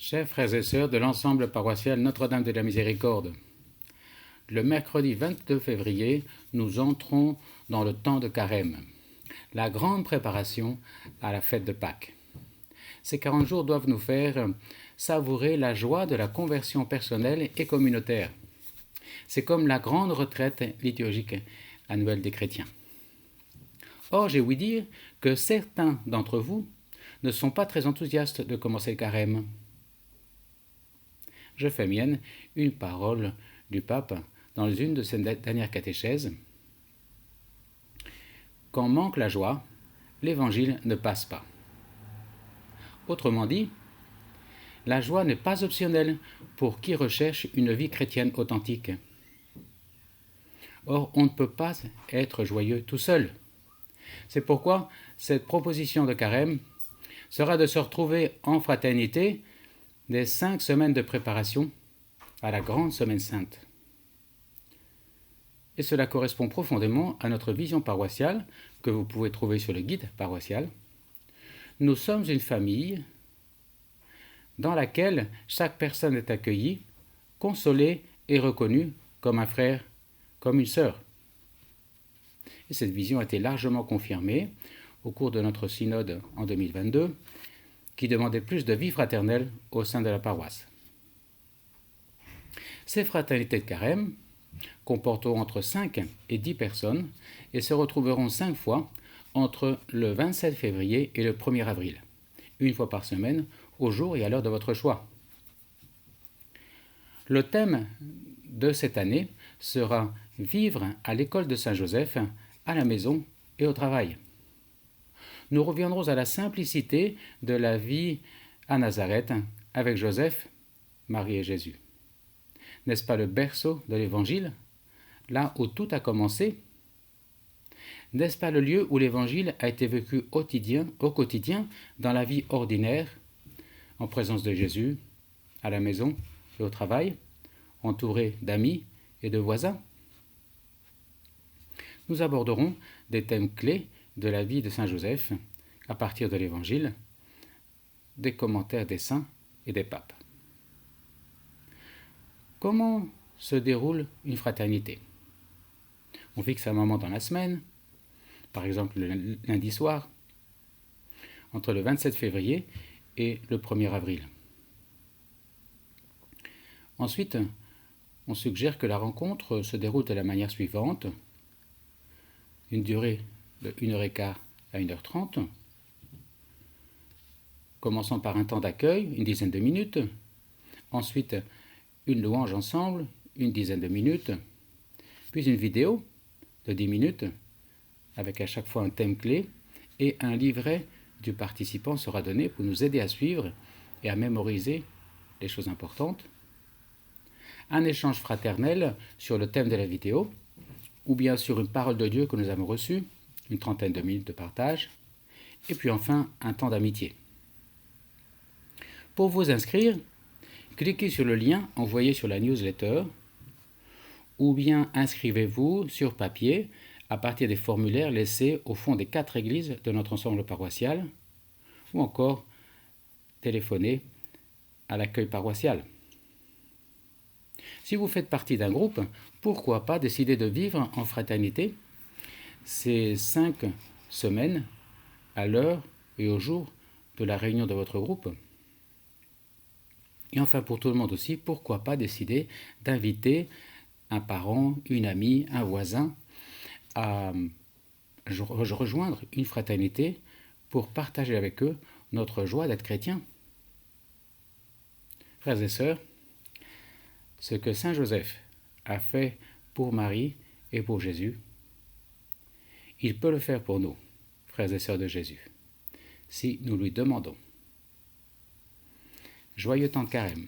Chers frères et sœurs de l'ensemble paroissial Notre-Dame de la Miséricorde, le mercredi 22 février, nous entrons dans le temps de Carême, la grande préparation à la fête de Pâques. Ces 40 jours doivent nous faire savourer la joie de la conversion personnelle et communautaire. C'est comme la grande retraite liturgique annuelle des chrétiens. Or, j'ai ouï dire que certains d'entre vous ne sont pas très enthousiastes de commencer le carême. Je fais mienne une parole du pape dans une de ses dernières catéchèses. Quand manque la joie, l'évangile ne passe pas. Autrement dit, la joie n'est pas optionnelle pour qui recherche une vie chrétienne authentique. Or, on ne peut pas être joyeux tout seul. C'est pourquoi cette proposition de carême sera de se retrouver en fraternité des 5 semaines de préparation à la grande semaine sainte. Et cela correspond profondément à notre vision paroissiale que vous pouvez trouver sur le guide paroissial. Nous sommes une famille dans laquelle chaque personne est accueillie, consolée et reconnue comme un frère, comme une sœur. Et cette vision a été largement confirmée au cours de notre synode en 2022, qui demandait plus de vie fraternelle au sein de la paroisse. Ces fraternités de carême comporteront entre 5 et 10 personnes et se retrouveront 5 fois entre le 27 février et le 1er avril, une fois par semaine, au jour et à l'heure de votre choix. Le thème de cette année sera « Vivre à l'école de Saint-Joseph, à la maison et au travail ». Nous reviendrons à la simplicité de la vie à Nazareth avec Joseph, Marie et Jésus. N'est-ce pas le berceau de l'Évangile, là où tout a commencé? N'est-ce pas le lieu où l'Évangile a été vécu au quotidien, dans la vie ordinaire, en présence de Jésus, à la maison et au travail, entouré d'amis et de voisins? Nous aborderons des thèmes clés de la vie de Saint Joseph à partir de l'Évangile, des commentaires des saints et des papes. Comment se déroule une fraternité? On fixe un moment dans la semaine, par exemple le lundi soir, entre le 27 février et le 1er avril. Ensuite, on suggère que la rencontre se déroule de la manière suivante: une durée de 1h15 à 1h30, commençant par un temps d'accueil, une dizaine de minutes, ensuite une louange ensemble, une dizaine de minutes, puis une vidéo de 10 minutes, avec à chaque fois un thème clé, et un livret du participant sera donné pour nous aider à suivre et à mémoriser les choses importantes. Un échange fraternel sur le thème de la vidéo, ou bien sur une parole de Dieu que nous avons reçue, une trentaine de minutes de partage, et puis enfin un temps d'amitié. Pour vous inscrire, cliquez sur le lien envoyé sur la newsletter, ou bien inscrivez-vous sur papier à partir des formulaires laissés au fond des 4 églises de notre ensemble paroissial, ou encore téléphonez à l'accueil paroissial. Si vous faites partie d'un groupe, pourquoi pas décider de vivre en fraternité ces 5 semaines à l'heure et au jour de la réunion de votre groupe? Et enfin, pour tout le monde aussi, pourquoi pas décider d'inviter un parent, une amie, un voisin à rejoindre une fraternité pour partager avec eux notre joie d'être chrétien. Frères et sœurs, ce que Saint Joseph a fait pour Marie et pour Jésus, il peut le faire pour nous, frères et sœurs de Jésus, si nous lui demandons. Joyeux temps de carême.